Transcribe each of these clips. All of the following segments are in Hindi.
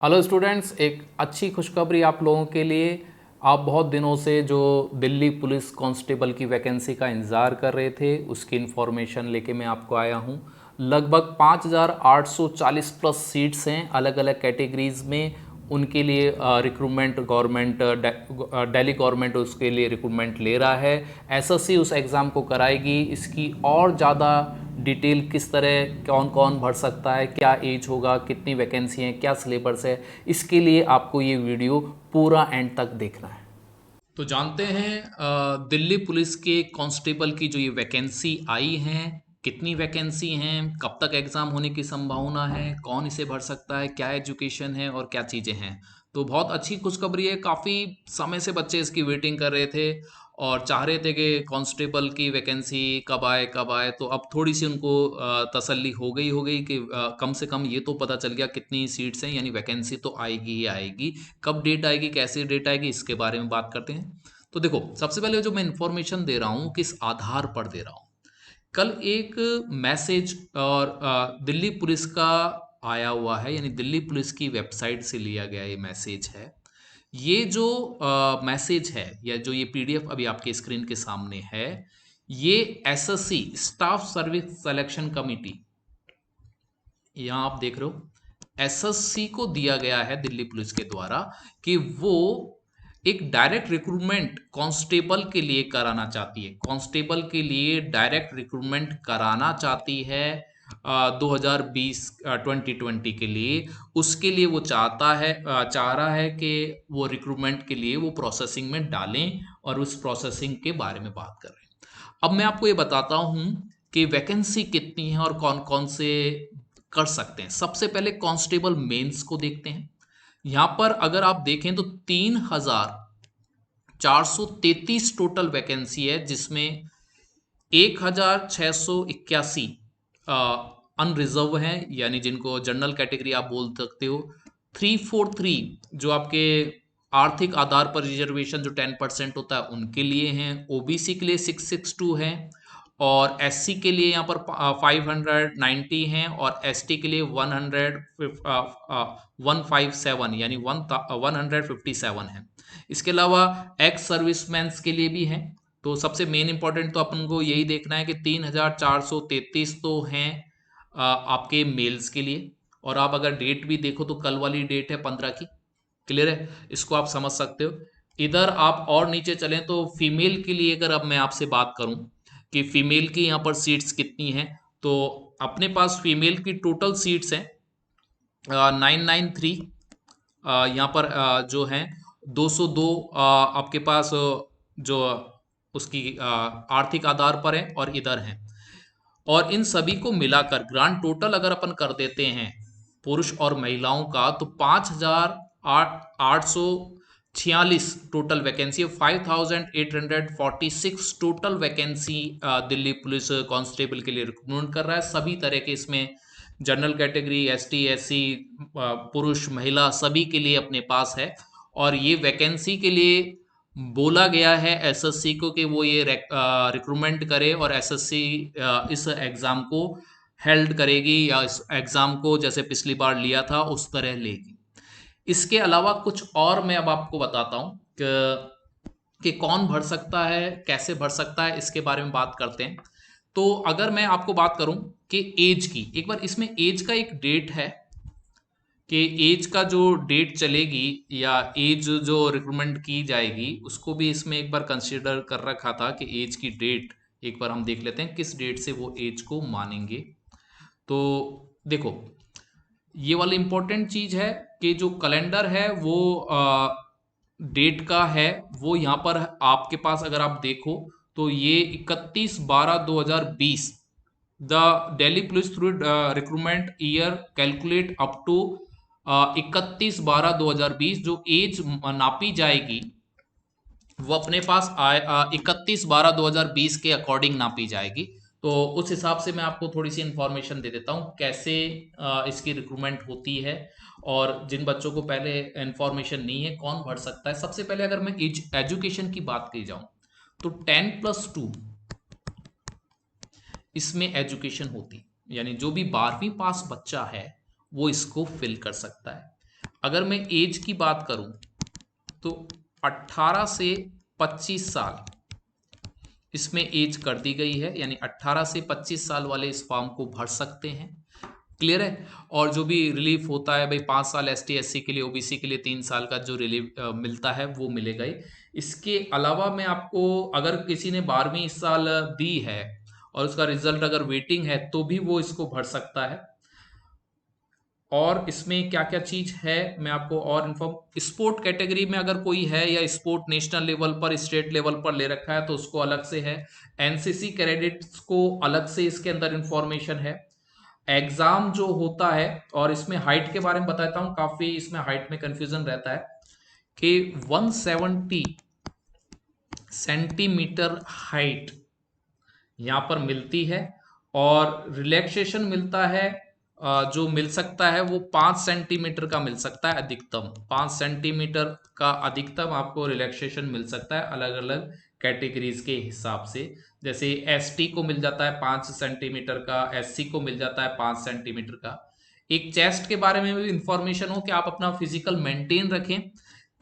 हेलो स्टूडेंट्स, एक अच्छी खुशखबरी आप लोगों के लिए। आप बहुत दिनों से जो दिल्ली पुलिस कांस्टेबल की वैकेंसी का इंतज़ार कर रहे थे, उसकी इन्फॉर्मेशन लेके मैं आपको आया हूँ। लगभग 5,840 प्लस सीट्स हैं अलग अलग कैटेगरीज में। उनके लिए रिक्रूटमेंट गवर्नमेंट दिल्ली गवर्नमेंट उसके लिए रिक्रूटमेंट ले रहा है। एसएससी उस एग्ज़ाम को कराएगी। इसकी और ज़्यादा डिटेल किस तरह कौन कौन भर सकता है, क्या एज होगा, कितनी वैकेंसी हैं, क्या सिलेबस है, इसके लिए आपको ये वीडियो पूरा एंड तक देखना है। तो जानते हैं दिल्ली पुलिस के कांस्टेबल की जो ये वैकेंसी आई है, कितनी वैकेंसी हैं, कब तक एग्ज़ाम होने की संभावना है, कौन इसे भर सकता है, क्या एजुकेशन है और क्या चीज़ें हैं। तो बहुत अच्छी खुशखबरी है। काफ़ी समय से बच्चे इसकी वेटिंग कर रहे थे और चाह रहे थे कि कांस्टेबल की वैकेंसी कब आए कब आए। तो अब थोड़ी सी उनको तसल्ली हो गई कि कम से कम ये तो पता चल गया कितनी सीट्स हैं, यानी वैकेंसी तो आएगी ही आएगी। कब डेट आएगी, कैसी डेट आएगी, इसके बारे में बात करते हैं। तो देखो, सबसे पहले जो मैं इंफॉर्मेशन दे रहा हूँ किस आधार पर दे रहा हूँ। कल एक मैसेज और दिल्ली पुलिस का आया हुआ है, यानी दिल्ली पुलिस की वेबसाइट से लिया गया ये मैसेज है। ये जो मैसेज है या जो ये पीडीएफ अभी आपके स्क्रीन के सामने है, ये SSC staff service selection committee, यहाँ आप देख रहे हो, एसएससी को दिया गया है दिल्ली पुलिस के द्वारा कि वो एक डायरेक्ट रिक्रूटमेंट कांस्टेबल के लिए कराना चाहती है। कांस्टेबल के लिए डायरेक्ट रिक्रूटमेंट कराना चाहती है 2020 2020 के लिए। उसके लिए वो चाह रहा है कि वो रिक्रूटमेंट के लिए वो प्रोसेसिंग में डालें और उस प्रोसेसिंग के बारे में बात कर रहे हैं। अब मैं आपको ये बताता हूँ कि वैकेंसी कितनी है और कौन कौन से कर सकते हैं। सबसे पहले कांस्टेबल मेंस को देखते हैं। यहां पर अगर आप देखें तो 3,433 टोटल वैकेंसी है, जिसमें 1,681 अनरिजर्व हैं, यानी जिनको जनरल कैटेगरी आप बोल सकते हो। 343 जो आपके आर्थिक आधार पर रिजर्वेशन जो 10% होता है उनके लिए हैं। ओबीसी के लिए 662 हैं और एससी के लिए यहाँ पर 590 हैं और एसटी के लिए 157 यानी 157 है। इसके अलावा एक्स सर्विसमैन के लिए भी हैं। तो सबसे मेन इंपॉर्टेंट तो अपन को यही देखना है कि 3,433 तो हैं आपके मेल्स के लिए। और आप अगर डेट भी देखो तो कल वाली डेट है 15 की। क्लियर है, इसको आप समझ सकते हो। इधर आप और नीचे चलें तो फीमेल के लिए अगर अब मैं आपसे बात करूं कि फीमेल की यहाँ पर सीट्स कितनी हैं, तो अपने पास फीमेल की टोटल सीट्स हैं 993। यहाँ पर जो हैं 202 आपके पास जो उसकी आर्थिक आधार पर है और इधर हैं। और इन सभी को मिलाकर ग्रांड टोटल अगर अपन कर देते हैं पुरुष और महिलाओं का, तो 5,846 टोटल वैकेंसी है। 5,846 total vacancy Delhi police constable के लिए रिक्रूटमेंट कर रहा है। सभी तरह के इसमें जनरल कैटेगरी, एसटी, एससी, पुरुष, महिला सभी के लिए अपने पास है। और ये वैकेंसी के लिए बोला गया है एसएससी को कि वो ये रिक्रूटमेंट करे और एसएससी इस एग्ज़ाम को हेल्ड करेगी या इस एग्ज़ाम को जैसे पिछली बार लिया था उस तरह लेगी। इसके अलावा कुछ और मैं अब आपको बताता हूँ कि कौन भर सकता है, कैसे भर सकता है, इसके बारे में बात करते हैं। तो अगर मैं आपको बात करूं कि एज की, एक बार इसमें एज का एक डेट है कि एज का जो डेट चलेगी या एज जो रिक्रूटमेंट की जाएगी उसको भी इसमें एक बार कंसिडर कर रखा था कि एज की डेट एक बार हम देख लेते हैं किस डेट से वो एज को मानेंगे। तो देखो, ये वाली इंपॉर्टेंट चीज है कि जो कैलेंडर है वो डेट का है, वो यहाँ पर आपके पास अगर आप देखो तो ये 31/12/2020 the Delhi police through recruitment year calculate up to 31/12/2020 जो एज नापी जाएगी वो अपने पास 31/12/2020 के अकॉर्डिंग नापी जाएगी। तो उस हिसाब से मैं आपको थोड़ी सी इंफॉर्मेशन दे देता हूँ कैसे इसकी रिक्रूटमेंट होती है। और जिन बच्चों को पहले इंफॉर्मेशन नहीं है कौन भर सकता है, सबसे पहले अगर मैं एजुकेशन की बात की जाऊँ तो 10+2 इसमें एजुकेशन होती, यानी जो भी 12वीं पास बच्चा है वो इसको फिल कर सकता है। अगर मैं एज की बात करूं तो 18 से 25 साल इसमें एज कर दी गई है, यानी 18 से 25 साल वाले इस फॉर्म को भर सकते हैं। क्लियर है। और जो भी रिलीफ होता है भाई, 5 साल एसटी एससी के लिए, ओबीसी के लिए 3 साल का जो रिलीफ मिलता है वो मिलेगा ही। इसके अलावा मैं आपको, अगर किसी ने 12वीं इस साल दी है और उसका रिजल्ट अगर वेटिंग है तो भी वो इसको भर सकता है। और इसमें क्या क्या चीज है मैं आपको और इन्फॉर्म, स्पोर्ट कैटेगरी में अगर कोई है या स्पोर्ट नेशनल लेवल पर स्टेट लेवल पर ले रखा है तो उसको अलग से है। एनसीसी कैडेट्स को अलग से इसके अंदर इंफॉर्मेशन है। एग्जाम जो होता है, और इसमें हाइट के बारे में बताता हूं, काफी इसमें हाइट में कंफ्यूजन रहता है कि 170 सेंटीमीटर हाइट यहां पर मिलती है, और रिलैक्सेशन मिलता है जो मिल सकता है वो 5 सेंटीमीटर का मिल सकता है अधिकतम। 5 सेंटीमीटर का अधिकतम आपको रिलैक्सेशन मिल सकता है अलग अलग कैटेगरीज के हिसाब से। जैसे एसटी को मिल जाता है 5 सेंटीमीटर का, एससी को मिल जाता है 5 सेंटीमीटर का। एक चेस्ट के बारे में भी इंफॉर्मेशन हो कि आप अपना फिजिकल मेंटेन रखें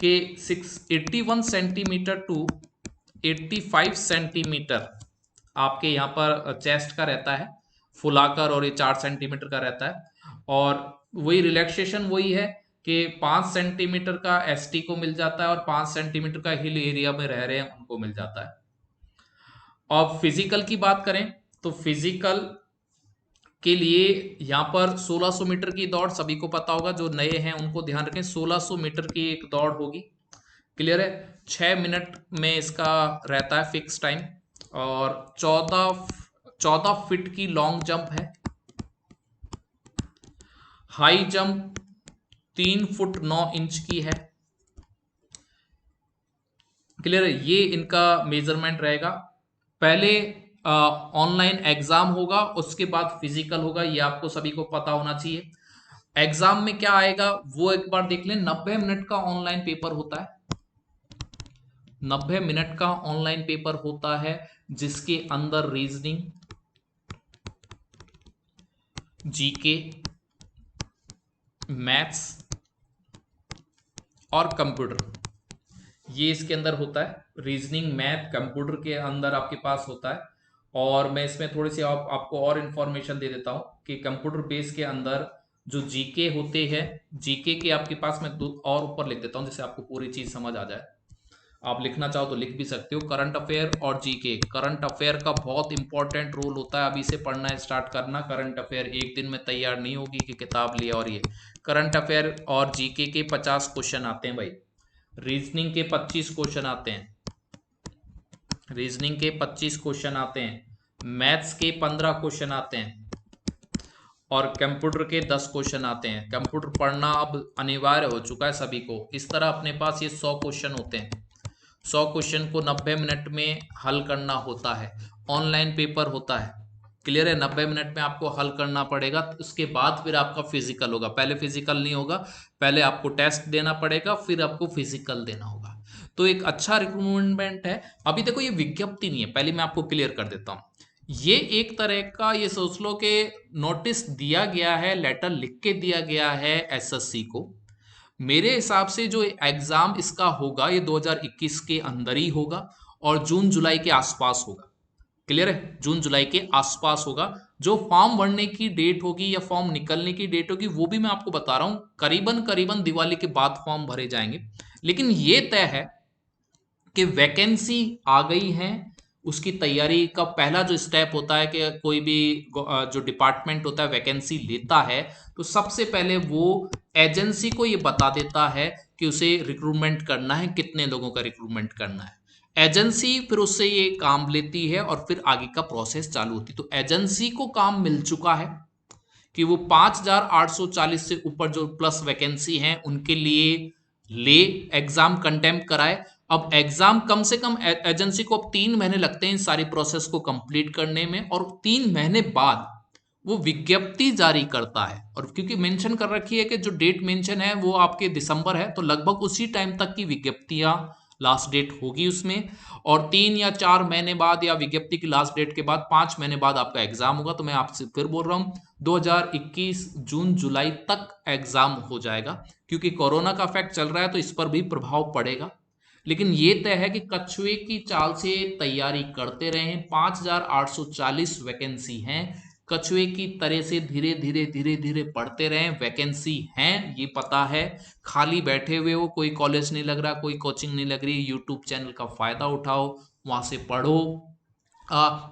कि 81 सेंटीमीटर टू 85 सेंटीमीटर आपके यहाँ पर चेस्ट का रहता है फुलाकर, और ये 4 सेंटीमीटर का रहता है। और वही रिलैक्सेशन वही है कि 5 सेंटीमीटर का एसटी को मिल जाता है और 5 सेंटीमीटर का हिल एरिया में रह रहे हैं उनको मिल जाता है। और फिजिकल की बात करें तो फिजिकल के लिए यहाँ पर 1600 मीटर की दौड़, सभी को पता होगा, जो नए हैं उनको ध्यान रखें, 1600 मीटर की एक दौड़ होगी। क्लियर है। 6 मिनट में इसका रहता है फिक्स टाइम। और 14 फीट की लॉन्ग जंप है। हाई जंप 3 फुट 9 इंच की है। क्लियर है। ये इनका मेजरमेंट रहेगा। पहले ऑनलाइन एग्जाम होगा, उसके बाद फिजिकल होगा, ये आपको सभी को पता होना चाहिए। एग्जाम में क्या आएगा वो एक बार देख लें। 90 मिनट का ऑनलाइन पेपर होता है। 90 मिनट का ऑनलाइन पेपर होता है जिसके अंदर रीजनिंग, जीके, मैथ्स और कंप्यूटर, ये इसके अंदर होता है। रीजनिंग, मैथ, कंप्यूटर के अंदर आपके पास होता है। और मैं इसमें थोड़ी सी आपको और इन्फॉर्मेशन दे देता हूं कि कंप्यूटर बेस के अंदर जो जीके होते हैं, जीके के आपके पास मैं दो और ऊपर लिख देता हूं जिससे आपको पूरी चीज समझ आ जाए। आप लिखना चाहो तो लिख भी सकते हो। करंट अफेयर और जीके, करंट अफेयर का बहुत इंपॉर्टेंट रोल होता है। अभी से पढ़ना स्टार्ट करना। करंट अफेयर एक दिन में तैयार नहीं होगी कि किताब लिया और ये। करंट अफेयर और जीके के 50 क्वेश्चन आते हैं भाई। रीजनिंग के 25 क्वेश्चन आते हैं। रीजनिंग के 25 क्वेश्चन आते हैं। मैथ्स के 15 क्वेश्चन आते हैं और कंप्यूटर के 10 क्वेश्चन आते हैं। कंप्यूटर पढ़ना अब अनिवार्य हो चुका है सभी को। इस तरह अपने पास ये 100 क्वेश्चन होते हैं। 100 क्वेश्चन को 90 मिनट में हल करना होता है। ऑनलाइन पेपर होता है। क्लियर है। 90 मिनट में आपको हल करना पड़ेगा। उसके बाद फिर आपका फिजिकल होगा। पहले फिजिकल नहीं होगा, पहले आपको टेस्ट देना पड़ेगा, फिर आपको फिजिकल देना होगा। तो एक अच्छा रिक्रूटमेंट है। अभी देखो ये विज्ञप्ति नहीं है, पहले मैं आपको क्लियर कर देता हूँ। ये एक तरह का, ये सोच लो कि नोटिस दिया गया है, लेटर लिख के दिया गया है एसएससी को। मेरे हिसाब से जो एग्जाम इसका होगा ये 2021 के अंदर ही होगा और जून जुलाई के आसपास होगा। क्लियर है। जून जुलाई के आसपास होगा। जो फॉर्म भरने की डेट होगी या फॉर्म निकलने की डेट होगी वो भी मैं आपको बता रहा हूं, करीबन करीबन दिवाली के बाद फॉर्म भरे जाएंगे। लेकिन ये तय है कि वैकेंसी आ गई है। उसकी तैयारी का पहला जो स्टेप होता है कि कोई भी जो डिपार्टमेंट होता है वैकेंसी लेता है तो सबसे पहले वो एजेंसी को ये बता देता है कि उसे रिक्रूटमेंट करना है, कितने लोगों का रिक्रूटमेंट करना है। एजेंसी फिर उससे ये काम लेती है और फिर आगे का प्रोसेस चालू होती है। तो एजेंसी को काम मिल चुका है कि वो 5840 से ऊपर जो प्लस वैकेंसी हैं उनके लिए ले एग्जाम कंटेम्प्ट कराए। अब एग्जाम कम से कम एजेंसी को अब 3 महीने लगते हैं इन सारी प्रोसेस को कंप्लीट करने में, और 3 महीने बाद वो विज्ञप्ति जारी करता है। और क्योंकि मेंशन कर रखी है कि जो डेट मेंशन है वो आपके दिसंबर है, तो लगभग उसी टाइम तक की विज्ञप्तियां लास्ट डेट होगी उसमें। और 3 या 4 महीने बाद या विज्ञप्ति की लास्ट डेट के बाद 5 महीने बाद आपका एग्जाम होगा। तो मैं आपसे फिर बोल रहा हूं 2021 जून जुलाई तक एग्जाम हो जाएगा। क्योंकि कोरोना का इफेक्ट चल रहा है तो इस पर भी प्रभाव पड़ेगा। लेकिन ये तय है कि कछुए की चाल से तैयारी करते रहें। 5,840 वैकेंसी हैं। कछुए की तरह से धीरे धीरे धीरे धीरे पढ़ते रहें। वैकेंसी हैं ये पता है, खाली बैठे हुए हो, कोई कॉलेज नहीं लग रहा, कोई कोचिंग नहीं लग रही, यूट्यूब चैनल का फायदा उठाओ, वहां से पढ़ो।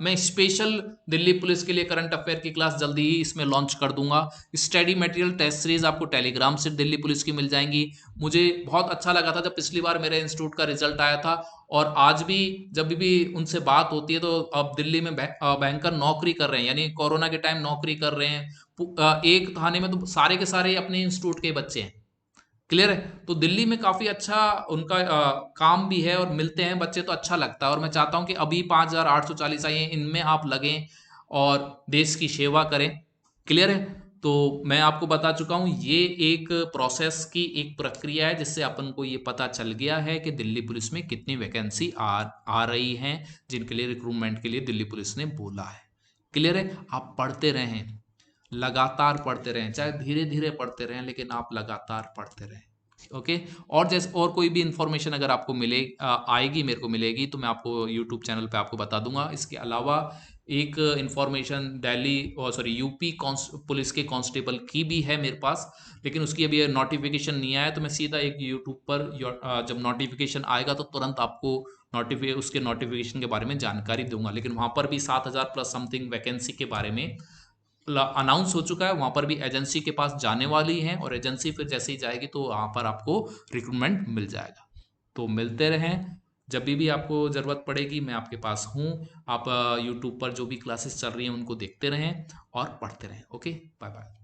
मैं स्पेशल दिल्ली पुलिस के लिए करंट अफेयर की क्लास जल्दी ही इसमें लॉन्च कर दूंगा। स्टडी मटेरियल टेस्ट सीरीज आपको टेलीग्राम से दिल्ली पुलिस की मिल जाएंगी। मुझे बहुत अच्छा लगा था जब पिछली बार मेरे इंस्टीट्यूट का रिजल्ट आया था, और आज भी जब भी उनसे बात होती है तो अब दिल्ली में बैंकर नौकरी कर रहे हैं, यानी कोरोना के टाइम नौकरी कर रहे हैं। एक थाने में तो सारे के सारे अपने इंस्टीट्यूट के बच्चे हैं। क्लियर है। तो दिल्ली में काफी अच्छा उनका काम भी है, और मिलते हैं बच्चे तो अच्छा लगता है। और मैं चाहता हूं कि अभी 5,840 आई हैं, इनमें आप लगें और देश की सेवा करें। क्लियर है। तो मैं आपको बता चुका हूं, ये एक प्रोसेस की एक प्रक्रिया है जिससे अपन को ये पता चल गया है कि दिल्ली पुलिस में कितनी वैकेंसी आ रही हैं, जिनके लिए रिक्रूटमेंट के लिए दिल्ली पुलिस ने बोला है। क्लियर है। आप पढ़ते रहें, लगातार पढ़ते रहें, चाहे धीरे धीरे पढ़ते रहें, लेकिन आप लगातार पढ़ते रहें। ओके। और जैसे और कोई भी इंफॉर्मेशन अगर आपको आएगी, मेरे को मिलेगी, तो मैं आपको यूट्यूब चैनल पे आपको बता दूंगा। इसके अलावा एक इंफॉर्मेशन दिल्ली और सॉरी यूपी पुलिस के कांस्टेबल की भी है मेरे पास, लेकिन उसकी अभी नोटिफिकेशन नहीं आया, तो मैं सीधा एक यूट्यूब पर जब नोटिफिकेशन आएगा तो तुरंत आपको उसके नोटिफिकेशन के बारे में जानकारी दूंगा। लेकिन वहां पर भी 7,000 प्लस समथिंग वैकेंसी के बारे में अनाउंस हो चुका है। वहां पर भी एजेंसी के पास जाने वाली है, और एजेंसी फिर जैसे ही जाएगी तो वहां पर आपको रिक्रूटमेंट मिल जाएगा। तो मिलते रहें, जब भी आपको ज़रूरत पड़ेगी मैं आपके पास हूँ। आप यूट्यूब पर जो भी क्लासेस चल रही हैं उनको देखते रहें और पढ़ते रहें। Okay, bye bye.